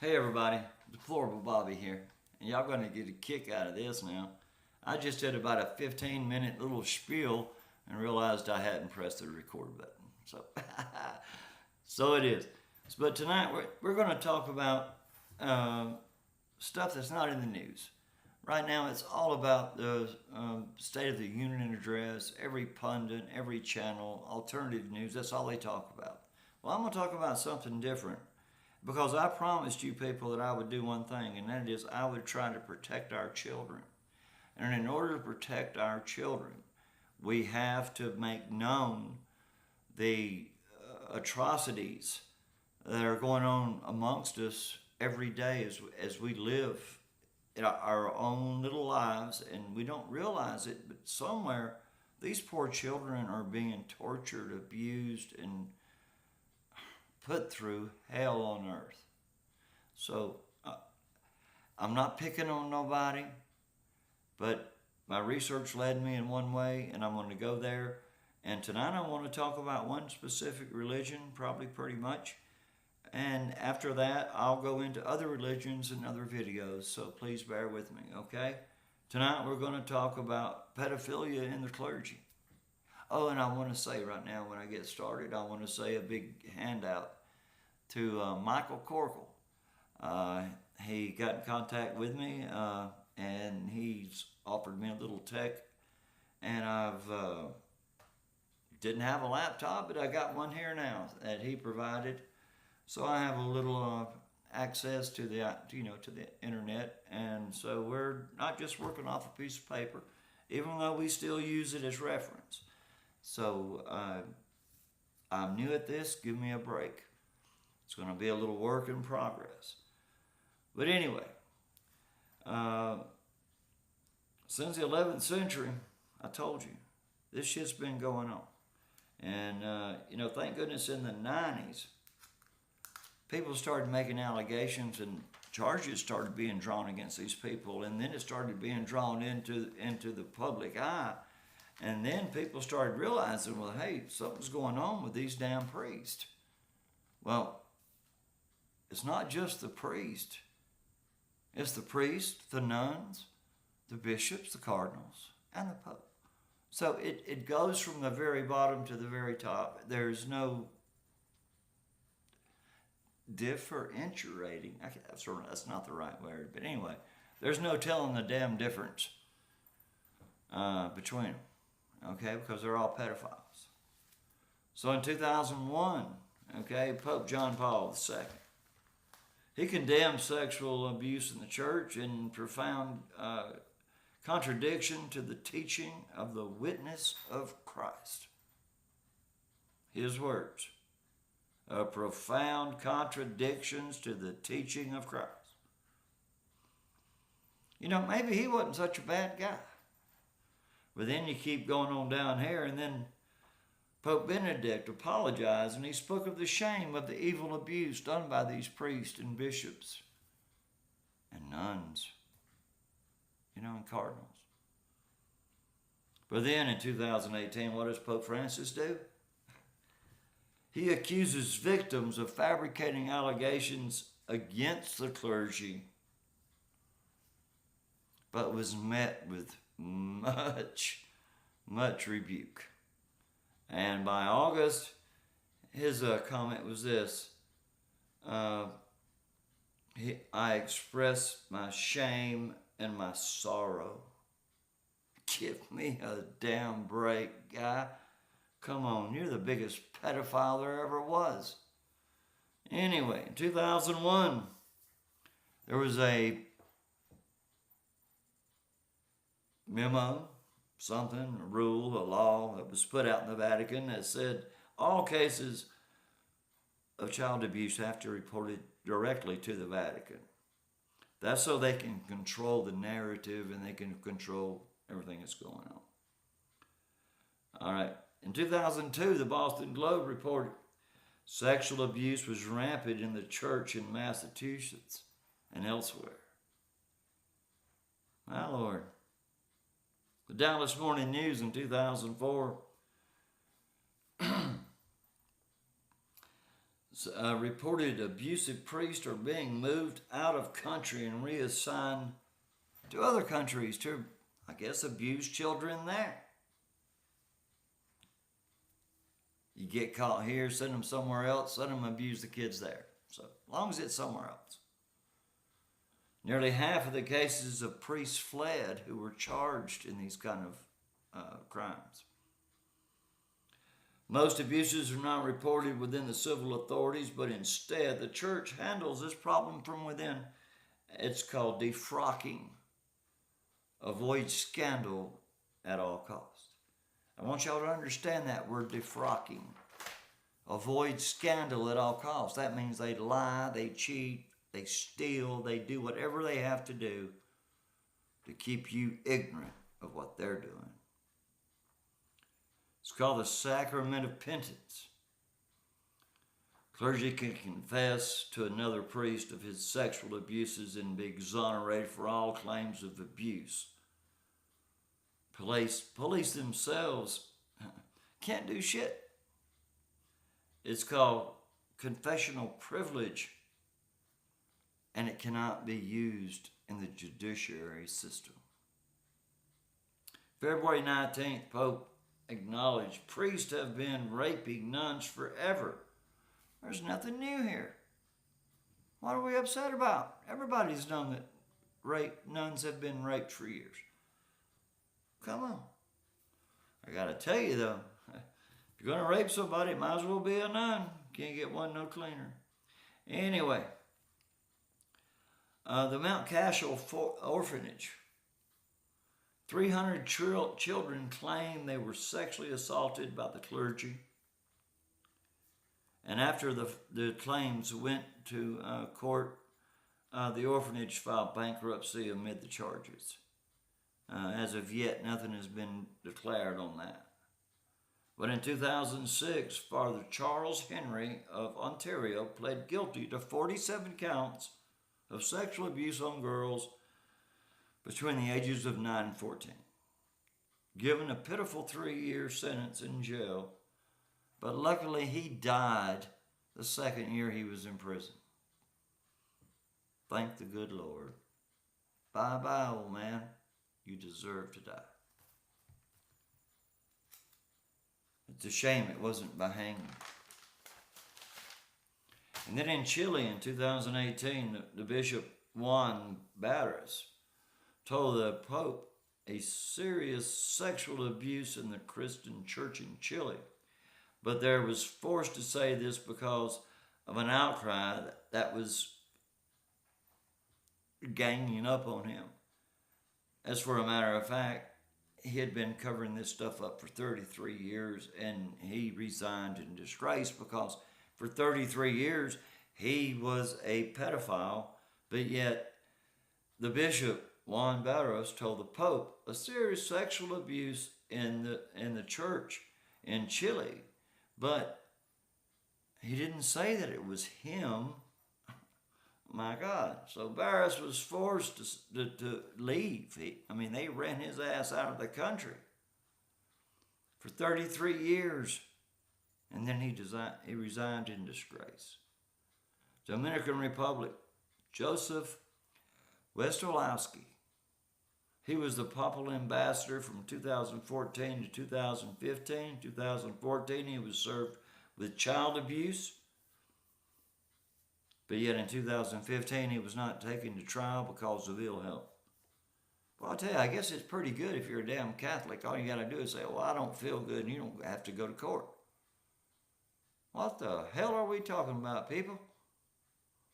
Hey everybody, Deplorable Bobby here, and y'all gonna get a kick out of this now. I just did about a 15-minute little spiel and realized I hadn't pressed the record button. So, so it is. But tonight we're gonna talk about stuff that's not in the news. Right now it's all about the State of the Union address, every pundit, every channel, alternative news, that's all they talk about. Well, I'm gonna talk about something different. Because I promised you people that I would do one thing, and that is I would try to protect our children. And in order to protect our children, we have to make known the atrocities that are going on amongst us every day as we live in our own little lives, and we don't realize it, but somewhere these poor children are being tortured, abused, and put through hell on earth. So I'm not picking on nobody, but my research led me in one way, and I'm going to go there. And tonight I want to talk about one specific religion, probably pretty much. And after that, I'll go into other religions and other videos, so please bear with me, okay? Tonight we're going to talk about pedophilia in the clergy. Oh, and I want to say right now, when I get started, I want to say a big handout to Michael Corkle. He got in contact with me, and he's offered me a little tech. And I've didn't have a laptop, but I got one here now that he provided. So I have a little access to the to the internet, and so we're not just working off a piece of paper, even though we still use it as reference. So I'm new at this. Give me a break. It's going to be a little work in progress. But anyway, since the 11th century, I told you, this shit's been going on. And, thank goodness in the 90s, people started making allegations and charges started being drawn against these people. And then it started being drawn into the public eye. And then people started realizing, well, hey, something's going on with these damn priests. Well, it's not just the priest. It's the priest, the nuns, the bishops, the cardinals, and the pope. So it goes from the very bottom to the very top. There's no differentiating. That's not the right word. But anyway, there's no telling the damn difference between them. Okay, because they're all pedophiles. So in 2001, okay, Pope John Paul II, he condemned sexual abuse in the church in profound contradiction to the teaching of the witness of Christ. His words, profound contradictions to the teaching of Christ. Maybe he wasn't such a bad guy. But then you keep going on down here, and then Pope Benedict apologized, and he spoke of the shame of the evil abuse done by these priests and bishops and nuns, and cardinals. But then in 2018, what does Pope Francis do? He accuses victims of fabricating allegations against the clergy, but was met with much rebuke. And by August, his comment was this: I express my shame and my sorrow. Give me a damn break, guy. Come on, you're the biggest pedophile there ever was. Anyway, in 2001, there was a memo, something, a rule, a law that was put out in the Vatican that said all cases of child abuse have to be reported directly to the Vatican. That's so they can control the narrative and they can control everything that's going on. All right. In 2002, the Boston Globe reported sexual abuse was rampant in the church in Massachusetts and elsewhere. My Lord. The Dallas Morning News in 2004 reported abusive priests are being moved out of country and reassigned to other countries to, I guess, abuse children there. You get caught here, send them somewhere else, let them abuse the kids there. So, as long as it's somewhere else. Nearly half of the cases of priests fled who were charged in these kind of crimes. Most abuses are not reported within the civil authorities, but instead the church handles this problem from within. It's called defrocking. Avoid scandal at all costs. I want y'all to understand that word, defrocking. Avoid scandal at all costs. That means they lie, they cheat, they steal, they do whatever they have to do to keep you ignorant of what they're doing. It's called the sacrament of penance. Clergy can confess to another priest of his sexual abuses and be exonerated for all claims of abuse. Police themselves can't do shit. It's called confessional privilege, and it cannot be used in the judiciary system. February 19th, Pope acknowledged priests have been raping nuns forever. There's nothing new here. What are we upset about? Everybody's known that nuns have been raped for years. Come on. I got to tell you, though, if you're going to rape somebody, it might as well be a nun. Can't get one no cleaner. Anyway, the Mount Cashel orphanage. 300 children claim they were sexually assaulted by the clergy. And after the claims went to court, the orphanage filed bankruptcy amid the charges. As of yet, nothing has been declared on that. But in 2006, Father Charles Henry of Ontario pled guilty to 47 counts of sexual abuse on girls between the ages of 9 and 14. Given a pitiful 3-year sentence in jail, but luckily he died the second year he was in prison. Thank the good Lord. Bye-bye, old man. You deserve to die. It's a shame it wasn't by hanging. And then in Chile in 2018, the Bishop Juan Barros told the Pope a serious sexual abuse in the Christian church in Chile. But there was forced to say this because of an outcry that was ganging up on him. As for a matter of fact, he had been covering this stuff up for 33 years, and he resigned in disgrace because for 33 years he was a pedophile, but yet the Bishop Juan Barros told the Pope a serious sexual abuse in the church in Chile, but he didn't say that it was him. My God. So Barros was forced to leave. They ran his ass out of the country for 33 years. And then he resigned in disgrace. Dominican Republic, Joseph Westolowski. He was the papal ambassador from 2014 to 2015. 2014, he was served with child abuse. But yet in 2015, he was not taken to trial because of ill health. Well, I'll tell you, I guess it's pretty good if you're a damn Catholic. All you got to do is say, well, I don't feel good, and you don't have to go to court. What the hell are we talking about, people?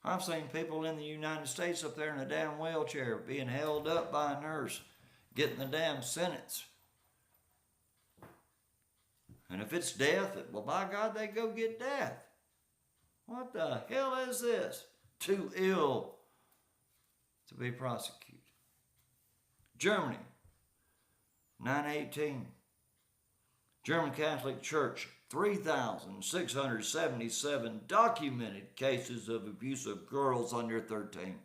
I've seen people in the United States up there in a damn wheelchair being held up by a nurse, getting the damn sentence. And if it's death, well, by God, they go get death. What the hell is this? Too ill to be prosecuted. Germany, 9/18. German Catholic Church, 3,677 documented cases of abuse of girls under 13.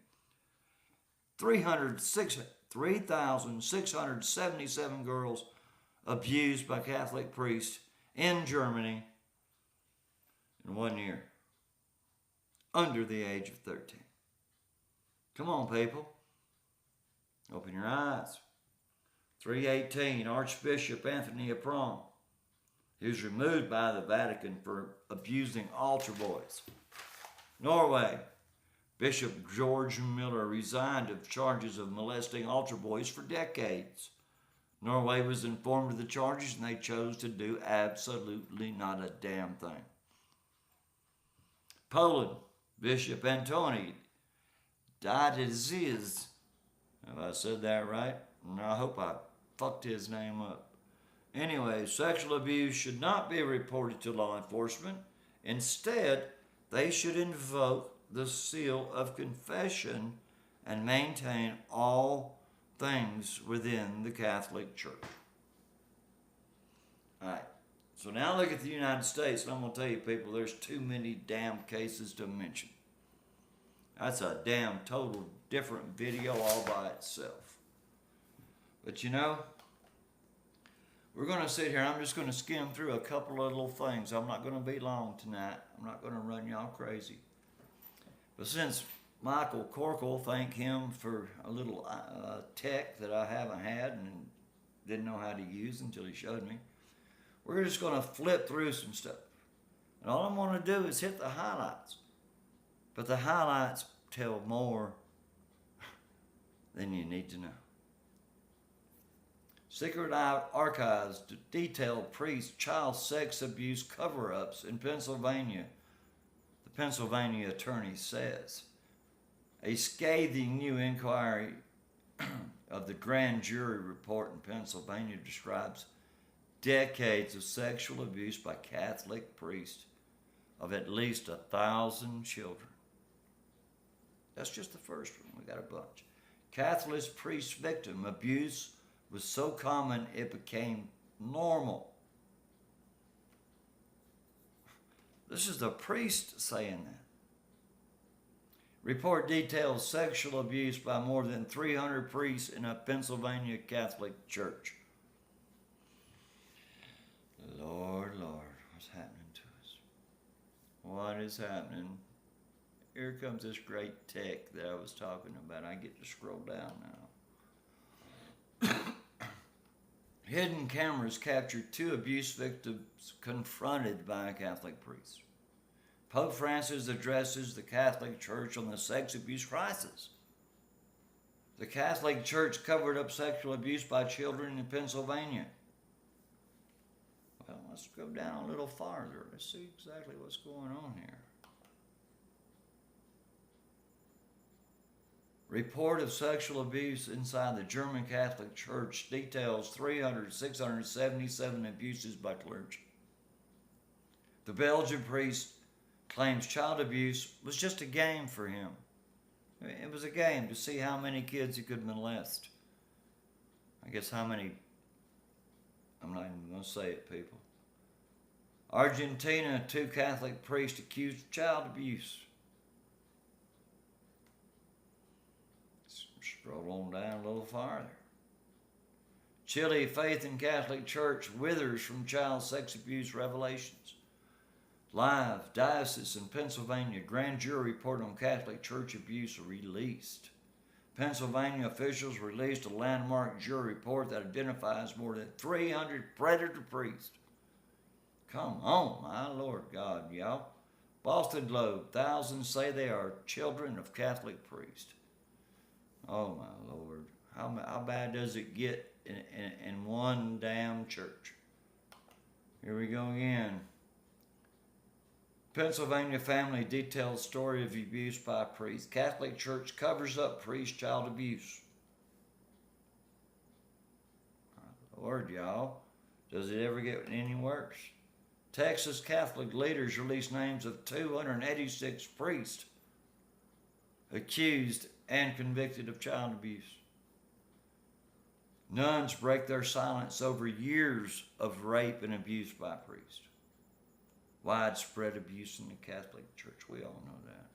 3,677 girls abused by Catholic priests in Germany in 1 year. under the age of 13. Come on, people. Open your eyes. 318, Archbishop Anthony of Prong. He was removed by the Vatican for abusing altar boys. Norway, Bishop George Miller resigned of charges of molesting altar boys for decades. Norway was informed of the charges and they chose to do absolutely not a damn thing. Poland, Bishop Antoni Dadiziz. Have I said that right? No, I hope I fucked his name up. Anyway, sexual abuse should not be reported to law enforcement. Instead, they should invoke the seal of confession and maintain all things within the Catholic Church. All right. So now look at the United States, and I'm going to tell you, people, there's too many damn cases to mention. That's a damn total different video all by itself. But you know, we're going to sit here. I'm just going to skim through a couple of little things. I'm not going to be long tonight. I'm not going to run y'all crazy. But since Michael Corkle, thank him for a little tech that I haven't had and didn't know how to use until he showed me, we're just going to flip through some stuff. And all I'm going to do is hit the highlights. But the highlights tell more than you need to know. Secret archives detail priests' child sex abuse cover-ups in Pennsylvania. The Pennsylvania attorney says. A scathing new inquiry of the grand jury report in Pennsylvania describes decades of sexual abuse by Catholic priests of at least 1,000 children. That's just the first one. We got a bunch. Catholic priest victim abuse was so common it became normal. This is the priest saying that. Report details sexual abuse by more than 300 priests in a Pennsylvania Catholic church. Lord, what's happening to us? What is happening? Here comes this great tech that I was talking about. I get to scroll down now. Hidden cameras captured 2 abuse victims confronted by a Catholic priest. Pope Francis addresses the Catholic Church on the sex abuse crisis. The Catholic Church covered up sexual abuse by children in Pennsylvania. Well, let's go down a little farther. Let's see exactly what's going on here. Report of sexual abuse inside the German Catholic Church details 677 abuses by clergy. The Belgian priest claims child abuse was just a game for him. It was a game to see how many kids he could molest. I guess how many, I'm not even going to say it, people. Argentina, 2 Catholic priests accused of child abuse. Scroll on down a little farther. Chile, faith in Catholic Church withers from child sex abuse revelations. Live, diocese in Pennsylvania, grand jury report on Catholic Church abuse released. Pennsylvania officials released a landmark jury report that identifies more than 300 predator priests. Come on, my Lord God, y'all. Boston Globe, thousands say they are children of Catholic priests. Oh, my Lord. How bad does it get in one damn church? Here we go again. Pennsylvania family details story of abuse by a priest. Catholic Church covers up priest child abuse. Lord, y'all. Does it ever get any worse? Texas Catholic leaders released names of 286 priests accused and convicted of child abuse. Nuns break their silence over years of rape and abuse by priests. Widespread abuse in the Catholic Church. We all know that.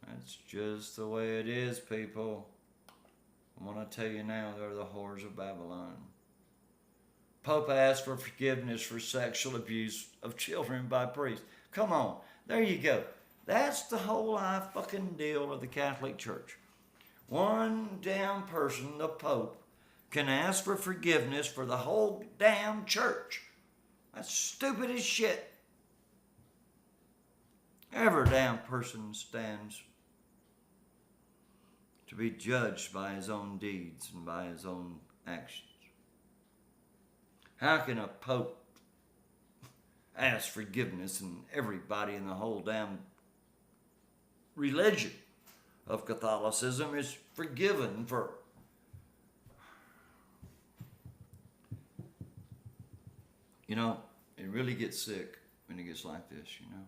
That's just the way it is, people. I'm going to tell you now, they're the whores of Babylon. Pope asked for forgiveness for sexual abuse of children by priests. Come on, there you go. That's the whole life fucking deal of the Catholic Church. One damn person, the Pope, can ask for forgiveness for the whole damn church. That's stupid as shit. Every damn person stands to be judged by his own deeds and by his own actions. How can a Pope ask forgiveness and everybody in the whole damn religion of Catholicism is forgiven for? You know, it really gets sick when it gets like this, you know.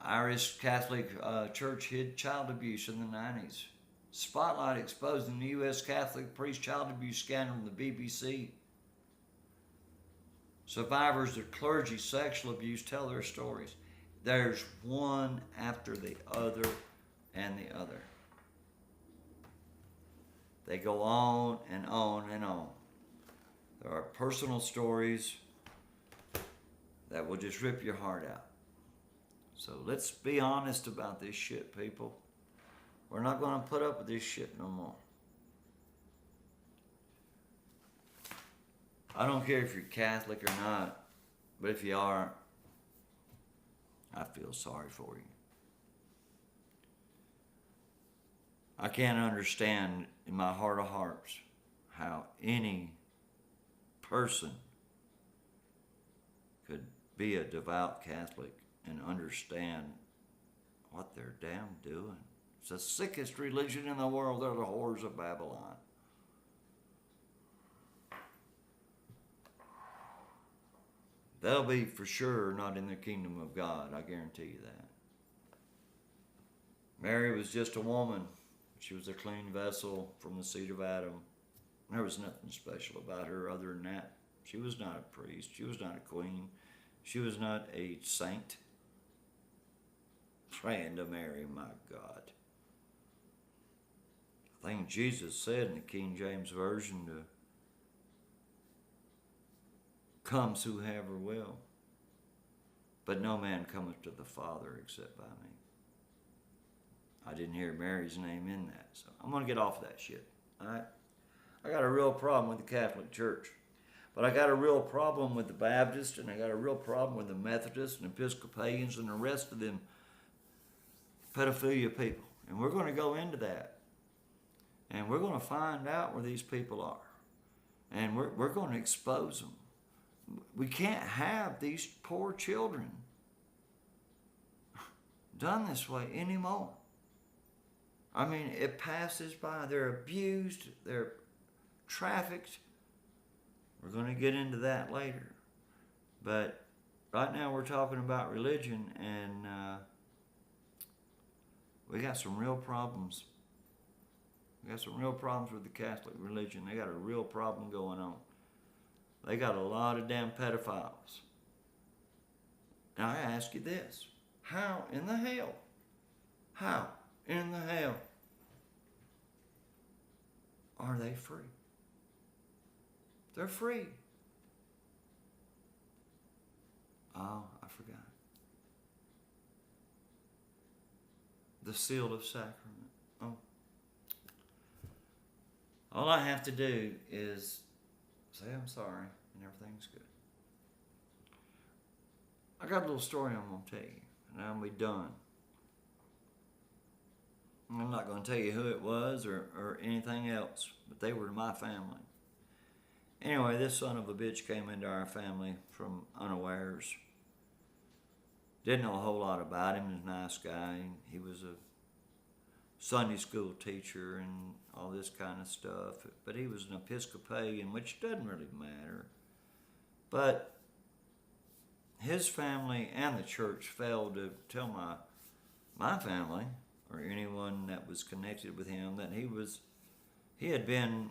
Irish Catholic Church hid child abuse in the 90s. Spotlight exposing the U.S. Catholic priest child abuse scandal on the BBC. Survivors of clergy sexual abuse tell their stories. There's one after the other and the other. They go on and on and on. There are personal stories that will just rip your heart out. So let's be honest about this shit, people. We're not going to put up with this shit no more. I don't care if you're Catholic or not, but if you are, I feel sorry for you. I can't understand in my heart of hearts how any person could be a devout Catholic and understand what they're damn doing. It's the sickest religion in the world. They're the whores of Babylon. They'll be for sure not in the kingdom of God. I guarantee you that. Mary was just a woman. She was a clean vessel from the seed of Adam. There was nothing special about her other than that. She was not a priest. She was not a queen. She was not a saint. Praying to Mary, my God. I think Jesus said in the King James Version to comes whoever will, but no man cometh to the Father except by me. I didn't hear Mary's name in that, so I'm going to get off that shit. All right? I got a real problem with the Catholic Church, but I got a real problem with the Baptists, and I got a real problem with the Methodists and Episcopalians and the rest of them pedophilia people. And we're going to go into that, and we're going to find out where these people are, and we're going to expose them. We can't have these poor children done this way anymore. I mean, it passes by. They're abused. They're trafficked. We're going to get into that later. But right now we're talking about religion, and we got some real problems. We got some real problems with the Catholic religion. They got a real problem going on. They got a lot of damn pedophiles. Now I ask you this. How in the hell are they free? They're free. Oh, I forgot. The seal of sacrament. Oh. All I have to do is say I'm sorry, and everything's good. I got a little story I'm going to tell you, and I'll be done. I'm not going to tell you who it was or anything else, but they were my family. Anyway, this son of a bitch came into our family from unawares. Didn't know a whole lot about him. He was a nice guy. He was a Sunday school teacher and all this kind of stuff. But he was an Episcopalian, which doesn't really matter. But his family and the church failed to tell my family or anyone that was connected with him that he had been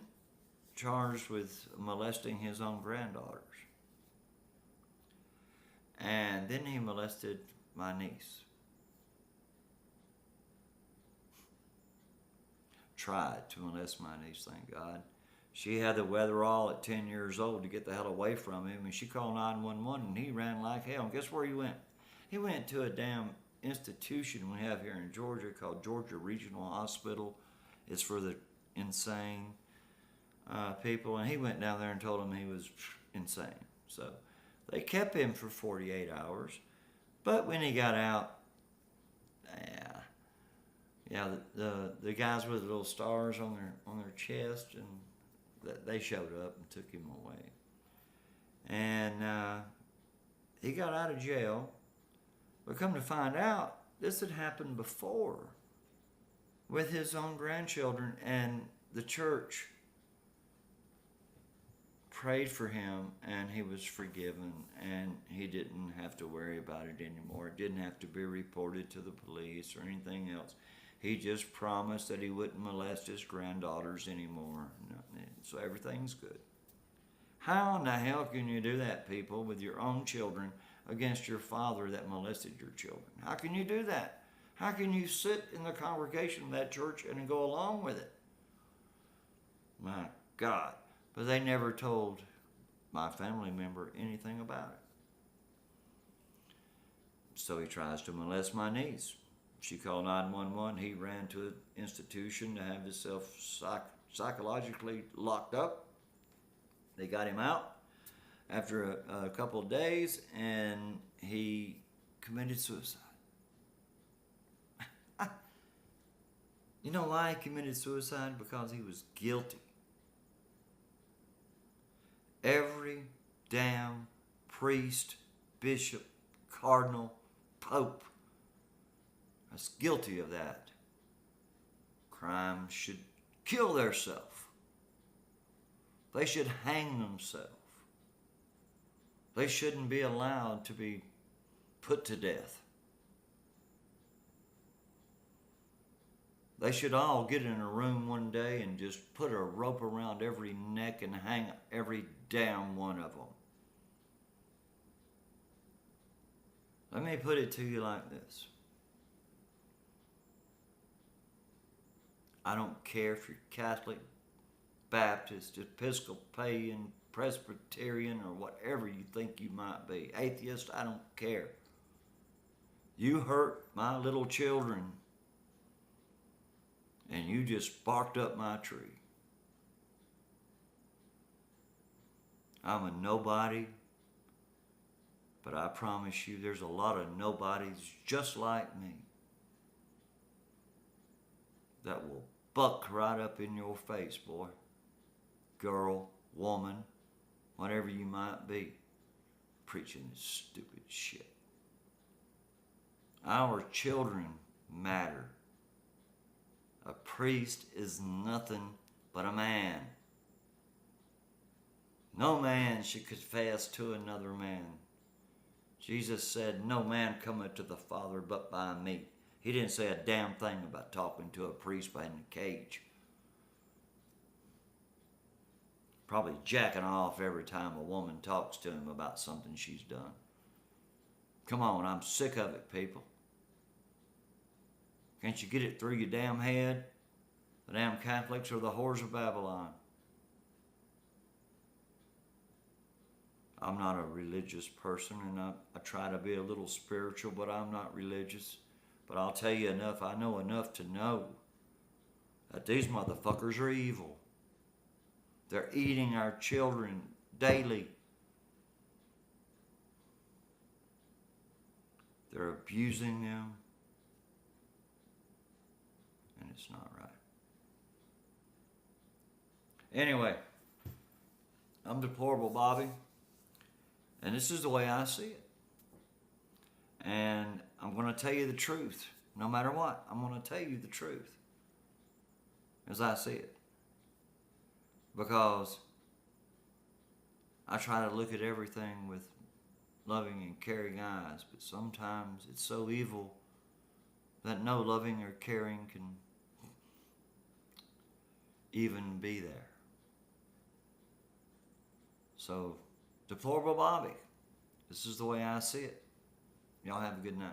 charged with molesting his own granddaughters. And then he molested my niece. Tried to molest my niece, thank God. She had the withdrawal at 10 years old to get the hell away from him, and she called 911, and he ran like hell. And guess where he went? He went to a damn institution we have here in Georgia called Georgia Regional Hospital. It's for the insane people, and he went down there and told them he was insane. So they kept him for 48 hours, but when he got out, the guys with the little stars on their chest, and they showed up and took him away. And he got out of jail, but come to find out, this had happened before with his own grandchildren, and the church prayed for him, and he was forgiven, and he didn't have to worry about it anymore. It didn't have to be reported to the police or anything else. He just promised that he wouldn't molest his granddaughters anymore. So everything's good. How in the hell can you do that, people, with your own children against your father that molested your children? How can you do that? How can you sit in the congregation of that church and go along with it? My God. But they never told my family member anything about it. So he tries to molest my niece. She called 911. He ran to an institution to have himself psychologically locked up. They got him out after a couple of days, and he committed suicide. You know why he committed suicide? Because he was guilty. Every damn priest, bishop, cardinal, pope is guilty of that crime should kill theirself. They should hang themselves. They shouldn't be allowed to be put to death. They should all get in a room one day and just put a rope around every neck and hang every damn one of them. Let me put it to you like this. I don't care if you're Catholic, Baptist, Episcopalian, Presbyterian, or whatever you think you might be. Atheist, I don't care. You hurt my little children, and you just barked up my tree. I'm a nobody, but I promise you there's a lot of nobodies just like me that will buck right up in your face, boy, girl, woman, whatever you might be, preaching this stupid shit. Our children matter. A priest is nothing but a man. No man should confess to another man. Jesus said, no man cometh to the Father but by me. He didn't say a damn thing about talking to a priest behind a cage. Probably jacking off every time a woman talks to him about something she's done. Come on, I'm sick of it, people. Can't you get it through your damn head? The damn Catholics are the whores of Babylon. I'm not a religious person, and I try to be a little spiritual, but I'm not religious. But I'll tell you enough, I know enough to know that these motherfuckers are evil. They're eating our children daily. They're abusing them. And it's not right. Anyway, I'm Deplorable Bobby. And this is the way I see it. And I'm going to tell you the truth. No matter what, I'm going to tell you the truth. As I see it. Because I try to look at everything with loving and caring eyes. But sometimes it's so evil that no loving or caring can even be there. So, Deplorable Bobby, this is the way I see it. Y'all have a good night.